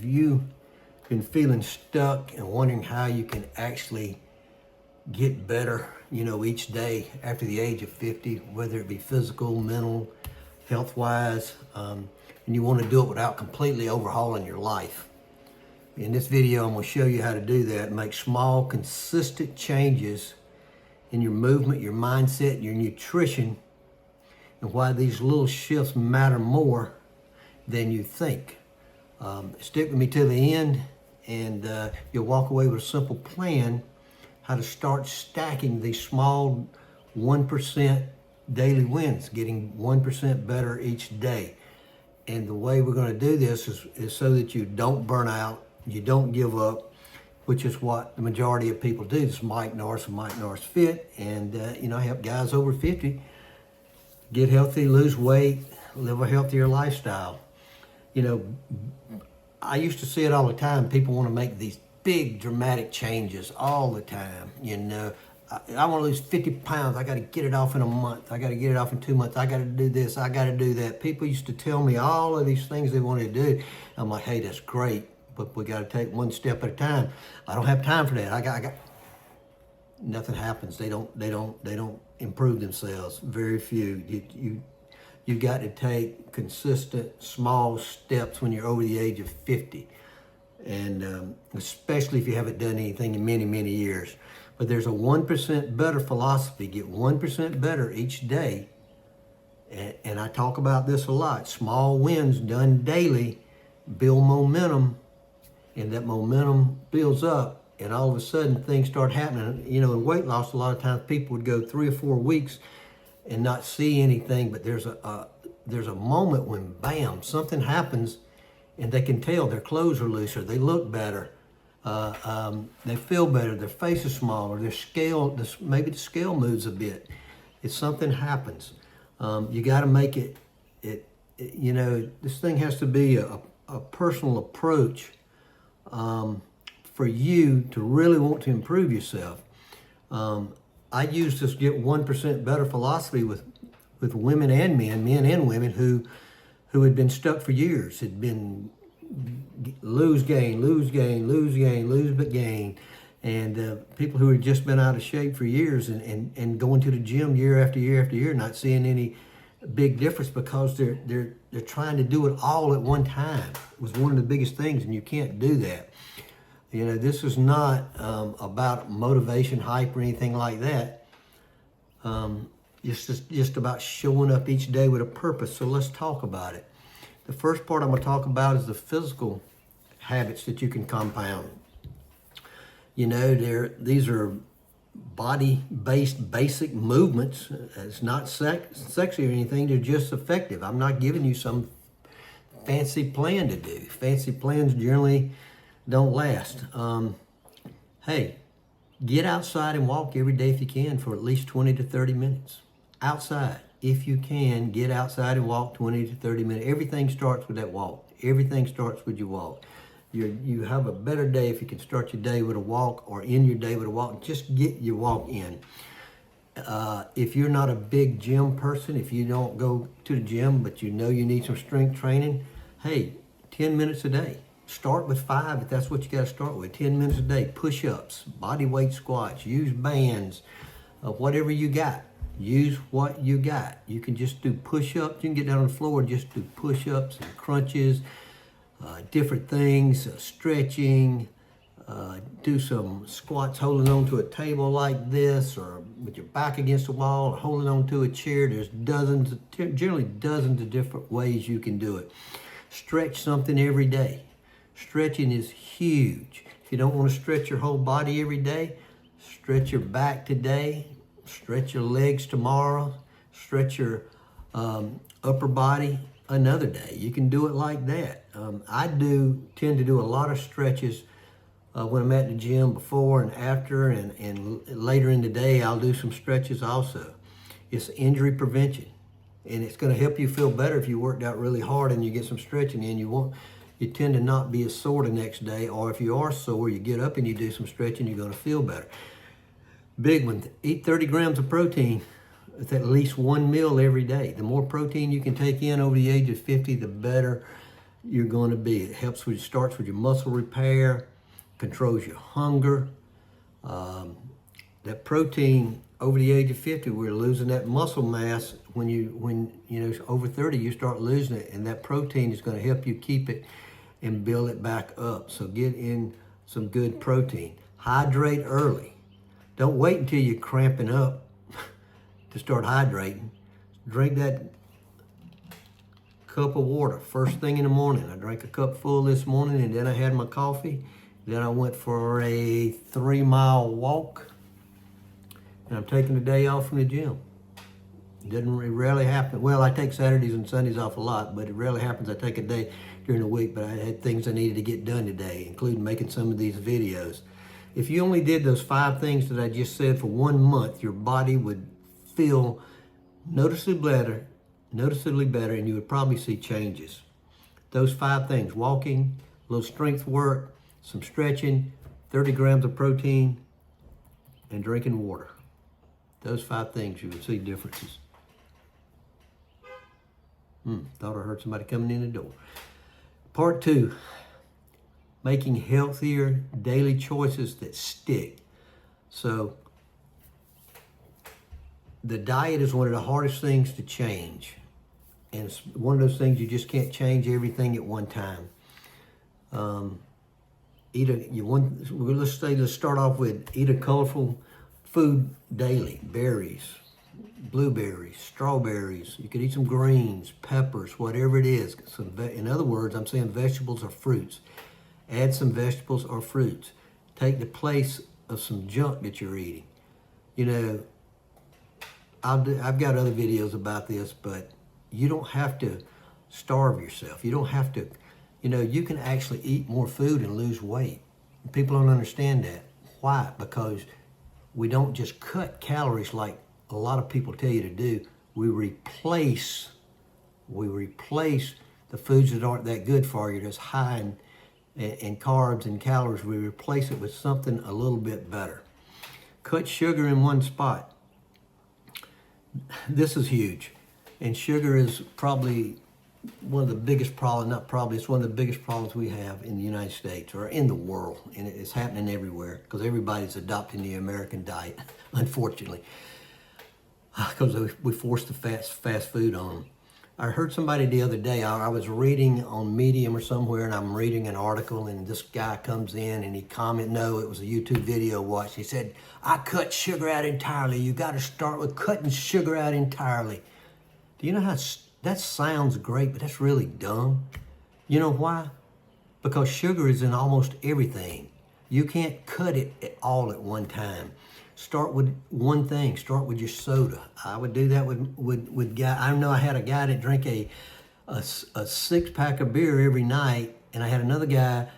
If you've been feeling stuck and wondering how you can actually get better, each day after the age of 50, whether it be physical, mental, health-wise, and you want to do it without completely overhauling your life. In this video, I'm going to show you how to do that. Make small, consistent changes in your movement, your mindset, your nutrition, and why these little shifts matter more than you think. Stick with me to the end, and you'll walk away with a simple plan how to start stacking these small 1% daily wins, getting 1% better each day. And the way we're going to do this is so that you don't burn out, you don't give up, which is what the majority of people do. This is Mike Norris from Mike Norris Fit, and I help guys over 50 get healthy, lose weight, live a healthier lifestyle. I used to see it all the time. People want to make these big dramatic changes all the time. I want to lose 50 pounds. I got to get it off in a month. I got to get it off in 2 months. I got to do this. I got to do that. People used to tell me all of these things they wanted to do. I'm like, hey, that's great, but we got to take one step at a time. I don't have time for that. I got nothing happens. They don't improve themselves. Very few. You got to take consistent small steps when you're over the age of 50, and especially if you haven't done anything in many, many years. But there's a 1% better philosophy. Get 1% better each day, and I talk about this a lot. Small wins done daily build momentum, and that momentum builds up, and all of a sudden things start happening. In weight loss, a lot of times people would go 3 or 4 weeks and not see anything, but there's a moment when bam, something happens, and they can tell their clothes are looser, they look better, they feel better, their face is smaller, their scale, maybe the scale moves a bit. If something happens, you got to make it. This thing has to be a personal approach for you to really want to improve yourself. I use this get 1% better philosophy with women and men and women who had been stuck for years, had been lose gain, but gain, and people who had just been out of shape for years and going to the gym year after year after year, not seeing any big difference because they're trying to do it all at one time. It was one of the biggest things, and you can't do that. This is not about motivation, hype, or anything like that. It's just about showing up each day with a purpose. So let's talk about it. The first part I'm going to talk about is the physical habits that you can compound. These are body-based basic movements. It's not sexy or anything. They're just effective. I'm not giving you some fancy plan to do. Fancy plans generally don't last. Hey, get outside and walk every day if you can for at least 20 to 30 minutes. Outside. If you can, get outside and walk 20 to 30 minutes. Everything starts with that walk. Everything starts with your walk. You have a better day if you can start your day with a walk or end your day with a walk. Just get your walk in. If you're not a big gym person, if you don't go to the gym, but you need some strength training, hey, 10 minutes a day. Start with 5 if that's what you got to start with. 10 minutes a day. Push-ups, body weight squats, use bands, whatever you got. Use what you got. You can just do push-ups. You can get down on the floor and just do push-ups and crunches, different things, stretching, do some squats holding onto a table like this, or with your back against the wall, or holding onto a chair. There's generally dozens of different ways you can do it. Stretch something every day. Stretching is huge. If you don't want to stretch your whole body every day, stretch your back today, stretch your legs tomorrow, stretch your upper body another day. You can do it like that. I tend to do a lot of stretches when I'm at the gym before and after, and later in the day I'll do some stretches also. It's injury prevention, and it's going to help you feel better if you worked out really hard and you get some stretching in. You tend to not be as sore the next day, or if you are sore, you get up and you do some stretching, you're going to feel better. Big one, eat 30 grams of protein with at least one meal every day. The more protein you can take in over the age of 50, the better you're going to be. It helps with, starts with your muscle repair, controls your hunger. That protein over the age of 50, we're losing that muscle mass. When you know over 30, you start losing it, and that protein is going to help you keep it and build it back up. So get in some good protein. Hydrate early. Don't wait until you're cramping up to start hydrating. Drink that cup of water first thing in the morning. I drank a cup full this morning, and then I had my coffee. Then I went for a 3-mile walk, and I'm taking the day off from the gym. It rarely happen. Well, I take Saturdays and Sundays off a lot, but it rarely happens I take a day during the week. But I had things I needed to get done today, including making some of these videos. If you only did those 5 things that I just said for 1 month, your body would feel noticeably better, and you would probably see changes. Those 5 things: walking, a little strength work, some stretching, 30 grams of protein, and drinking water. Those 5 things, you would see differences. Thought I heard somebody coming in the door. Part 2, making healthier daily choices that stick. So the diet is one of the hardest things to change. And it's one of those things you just can't change everything at one time. Let's start off with eat a colorful food daily. Berries, blueberries, strawberries. You could eat some greens, peppers, whatever it is. In other words, I'm saying vegetables or fruits. Add some vegetables or fruits. Take the place of some junk that you're eating. You know, I've got other videos about this, but you don't have to starve yourself. You don't have to, you can actually eat more food and lose weight. People don't understand that. Why? Because we don't just cut calories like a lot of people tell you to do. We replace the foods that aren't that good for you, that's high in carbs and calories. We replace it with something a little bit better. Cut sugar in one spot. This is huge. And sugar is probably one of the biggest problems, it's one of the biggest problems we have in the United States or in the world. And it's happening everywhere because everybody's adopting the American diet, unfortunately, because we force the fast food on them. I heard somebody the other day, I was reading on Medium or somewhere, and I'm reading an article, and this guy comes in and he commented, no, it was a YouTube video watched. He said, I cut sugar out entirely. You got to start with cutting sugar out entirely. Do you know how that sounds great, but that's really dumb? You know why? Because sugar is in almost everything. You can't cut it all at one time. Start with one thing. Start with your soda. I would do that with guy. I know I had a guy that drank a 6-pack of beer every night, and I had another guy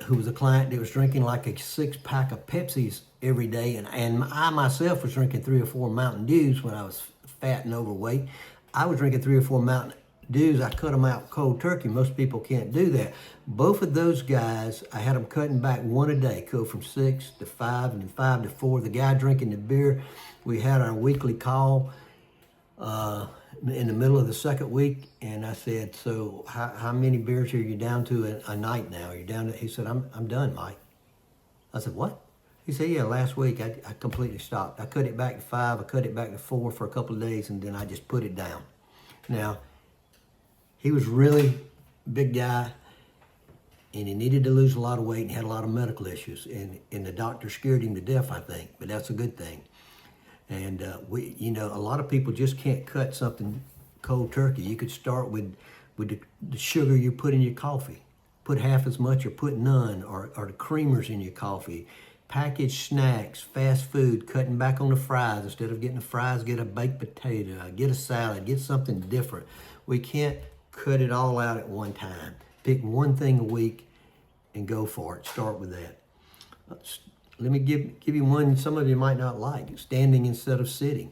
who was a client that was drinking like a 6-pack of Pepsis every day, and I myself was drinking 3 or 4 Mountain Dews when I was fat and overweight. I was drinking 3 or 4 Mountain Dews. I cut them out cold turkey. Most people can't do that. Both of those guys, I had them cutting back 1 a day, go from 6 to 5 and then 5 to 4. The guy drinking the beer, we had our weekly call in the middle of the second week, and I said, so how many beers are you down to a night now? Are you down to? He said, I'm done, Mike. I said, what? He said, yeah, last week I completely stopped. I cut it back to 5, I cut it back to 4 for a couple of days, and then I just put it down. Now, he was really a big guy, and he needed to lose a lot of weight and had a lot of medical issues, and the doctor scared him to death, I think, but that's a good thing. And a lot of people just can't cut something cold turkey. You could start with the sugar you put in your coffee. Put half as much or put none, or the creamers in your coffee. Packaged snacks, fast food, cutting back on the fries. Instead of getting the fries, get a baked potato, get a salad, get something different. We can't cut it all out at one time. Pick one thing a week and go for it. Start with that. Let me give you one some of you might not like. Standing instead of sitting.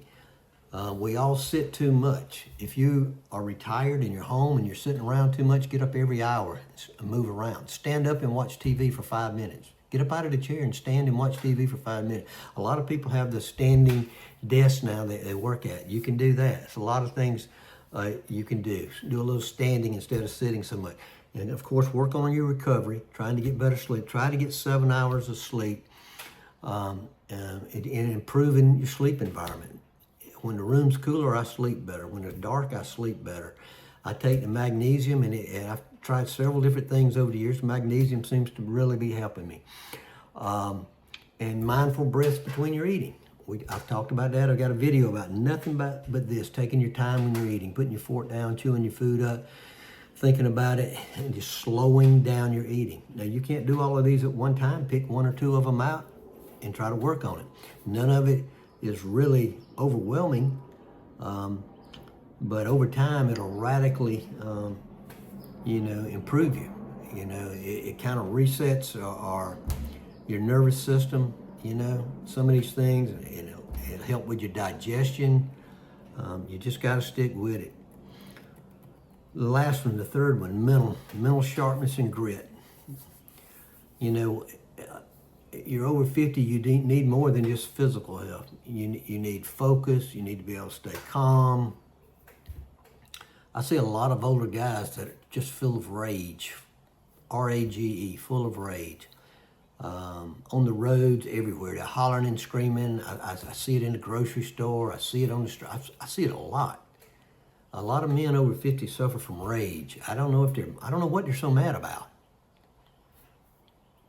We all sit too much. If you are retired and you're home and you're sitting around too much, get up every hour and move around. Stand up and watch TV for 5 minutes. Get up out of the chair and stand and watch TV for 5 minutes. A lot of people have the standing desk now that they work at. You can do that. It's a lot of things you can do. Do a little standing instead of sitting so much. And of course, work on your recovery, trying to get better sleep. Try to get 7 hours of sleep and improving your sleep environment. When the room's cooler, I sleep better. When it's dark, I sleep better. I take the magnesium, and I've tried several different things over the years. Magnesium seems to really be helping me. And mindful breaths between your eating. I've talked about that. I've got a video about nothing but this, taking your time when you're eating, putting your fork down, chewing your food up, thinking about it, and just slowing down your eating. Now, you can't do all of these at one time. Pick 1 or 2 of them out and try to work on it. None of it is really overwhelming, but over time, it'll radically, improve you. It kind of resets your nervous system. Some of these things, it'll help with your digestion. You just got to stick with it. The last one, the third one, mental sharpness and grit. You're over 50, you need more than just physical health. You need focus, you need to be able to stay calm. I see a lot of older guys that are just full of rage, R-A-G-E, full of rage. On the roads, everywhere. They're hollering and screaming. I see it in the grocery store. I see it on the street. I see it a lot. A lot of men over 50 suffer from rage. I don't know what they're so mad about.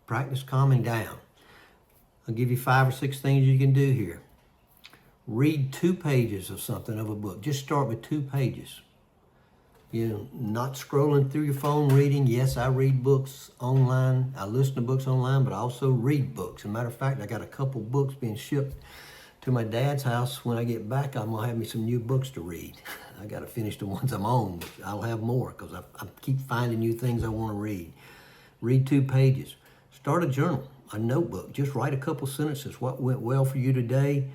Practice calming down. I'll give you 5 or 6 things you can do here. Read 2 pages of something of a book. Just start with 2 pages. Not scrolling through your phone reading. Yes, I read books online. I listen to books online, but I also read books. As a matter of fact, I got a couple books being shipped to my dad's house. When I get back, I'm gonna have me some new books to read. I gotta finish the ones I'm on, but I'll have more because I keep finding new things I wanna read. Read 2 pages. Start a journal, a notebook. Just write a couple sentences. What went well for you today,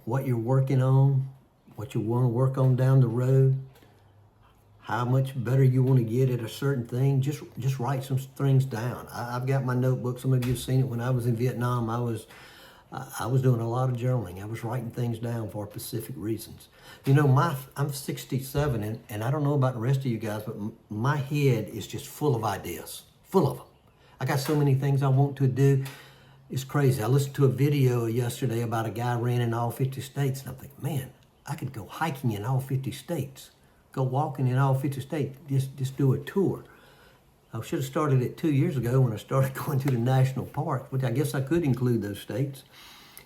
what you're working on, what you wanna work on down the road, how much better you want to get at a certain thing. Just write some things down. I've got my notebook. Some of you have seen it. When I was in Vietnam, I was doing a lot of journaling. I was writing things down for specific reasons. I'm 67, and I don't know about the rest of you guys, but my head is just full of ideas, full of them. I got so many things I want to do. It's crazy. I listened to a video yesterday about a guy ran in all 50 states, and I'm thinking, man, I could go hiking in all 50 states. Go walking in all 50 states, just do a tour. I should have started it 2 years ago when I started going to the national parks, which I guess I could include those states,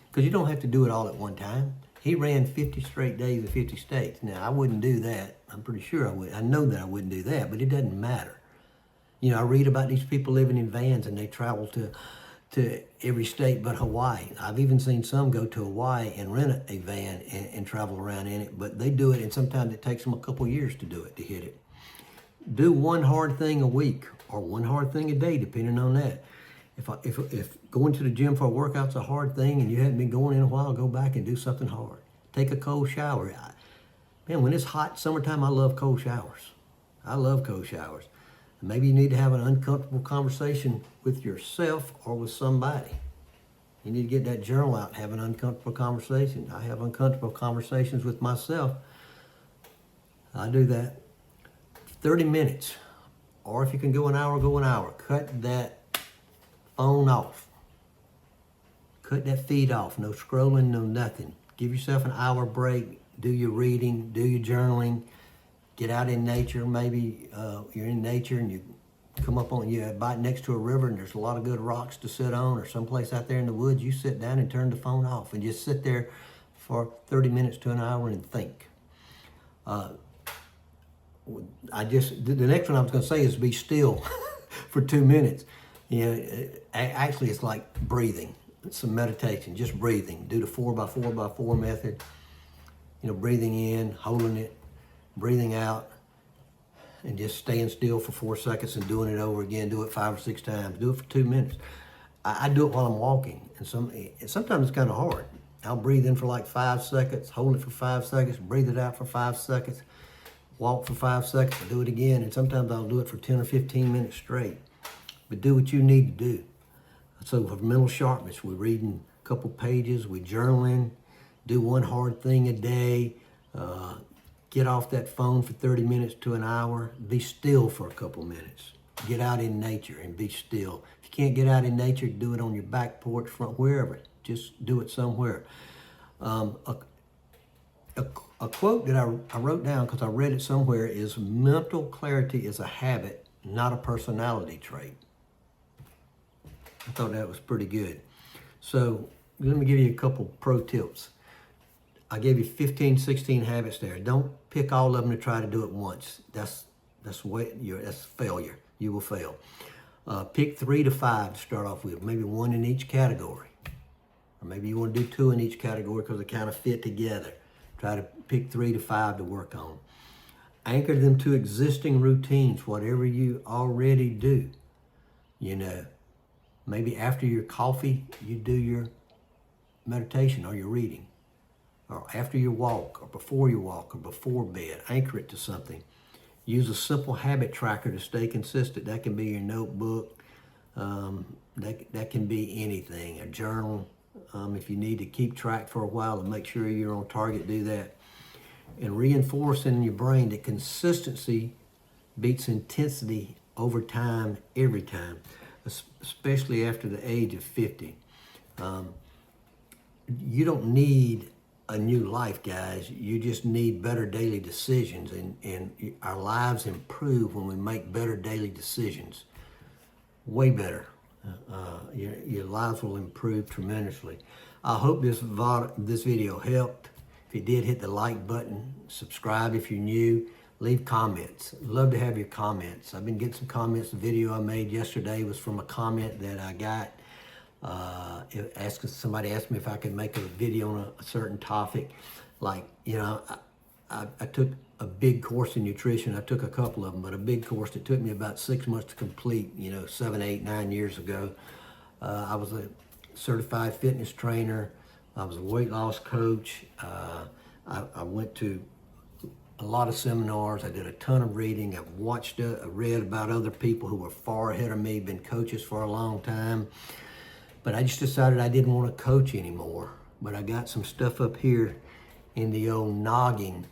because you don't have to do it all at one time. He ran 50 straight days in 50 states. Now, I wouldn't do that. I'm pretty sure I would. I know that I wouldn't do that, but it doesn't matter. I read about these people living in vans, and they travel to every state but Hawaii. I've even seen some go to Hawaii and rent a van and travel around in it, but they do it, and sometimes it takes them a couple years to do it, to hit it. Do one hard thing a week or one hard thing a day, depending on that. If going to the gym for a workout's a hard thing and you haven't been going in a while, go back and do something hard. Take a cold shower. Man, when it's hot summertime, I love cold showers. I love cold showers. Maybe you need to have an uncomfortable conversation with yourself or with somebody. You need to get that journal out and have an uncomfortable conversation. I have uncomfortable conversations with myself. I do that. 30 minutes. Or if you can go an hour, go an hour. Cut that phone off. Cut that feed off. No scrolling, no nothing. Give yourself an hour break. Do your reading, do your journaling. Get out in nature. Maybe you're in nature and you come up on, you bite next to a river and there's a lot of good rocks to sit on, or someplace out there in the woods. You sit down and turn the phone off and just sit there for 30 minutes to an hour and think. The next one I was going to say is be still for 2 minutes. Actually it's like breathing. It's some meditation, just breathing. Do the 4x4x4 method. Breathing in, holding it, breathing out, and just staying still for 4 seconds and doing it over again. Do it 5 or 6 times. Do it for 2 minutes. I do it while I'm walking, and sometimes it's kind of hard. I'll breathe in for like 5 seconds, hold it for 5 seconds, breathe it out for 5 seconds, walk for 5 seconds, do it again, and sometimes I'll do it for 10 or 15 minutes straight. But do what you need to do. So for mental sharpness, we're reading a couple pages, we're journaling, do one hard thing a day, Get off that phone for 30 minutes to an hour. Be still for a couple minutes. Get out in nature and be still. If you can't get out in nature, do it on your back porch, front, wherever. Just do it somewhere. A quote that I wrote down because I read it somewhere is, mental clarity is a habit, not a personality trait. I thought that was pretty good. So let me give you a couple pro tips. I gave you 15, 16 habits there. Don't pick all of them to try to do it once. That's failure. You will fail. Pick 3 to 5 to start off with, maybe 1 in each category. Or maybe you want to do 2 in each category because they kind of fit together. Try to pick 3 to 5 to work on. Anchor them to existing routines, whatever you already do. You know, maybe after your coffee, you do your meditation or your reading. Or after your walk, or before bed. Anchor it to something. Use a simple habit tracker to stay consistent. That can be your notebook. That can be anything. A journal. If you need to keep track for a while and make sure you're on target, do that. And reinforce in your brain that consistency beats intensity over time, every time, especially after the age of 50. You don't need a new life, guys. You just need better daily decisions, and our lives improve when we make better daily decisions. Way better. Your lives will improve tremendously. I hope this video helped. If you did, hit the like button, subscribe if you're new, leave comments. Love to have your comments. I've been getting some comments. The video I made yesterday was from a comment that I got. Somebody asked me if I could make a video on a certain topic. Like, you know, I took a big course in nutrition. I took a couple of them, but a big course that took me about 6 months to complete, 7, 8, 9 years ago. I was a certified fitness trainer. I was a weight loss coach. I went to a lot of seminars. I did a ton of reading. I've read about other people who were far ahead of me, been coaches for a long time. But I just decided I didn't want to coach anymore. But I got some stuff up here in the old noggin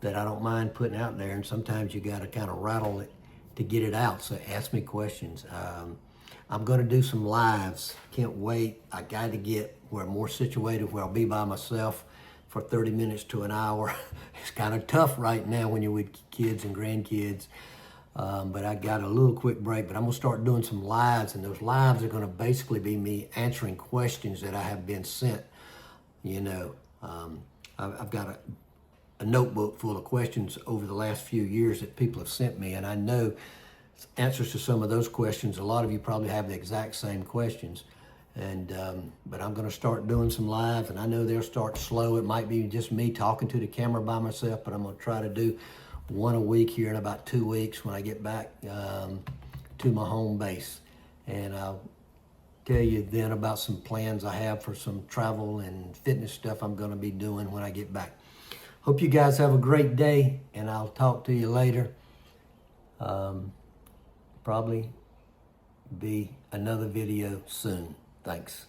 that I don't mind putting out there. And sometimes you got to kind of rattle it to get it out. So ask me questions. I'm going to do some lives. Can't wait. I got to get where I'm more situated, where I'll be by myself for 30 minutes to an hour. It's kind of tough right now when you're with kids and grandkids. But I got a little quick break, but I'm gonna start doing some lives, and those lives are gonna basically be me answering questions that I have been sent. I've got a notebook full of questions over the last few years that people have sent me, and I know answers to some of those questions. A lot of you probably have the exact same questions, but I'm gonna start doing some lives, and I know they'll start slow. It might be just me talking to the camera by myself, but I'm gonna try to do 1 a week here in about 2 weeks when I get back to my home base. And I'll tell you then about some plans I have for some travel and fitness stuff I'm going to be doing when I get back. Hope you guys have a great day, and I'll talk to you later. Probably be another video soon. Thanks.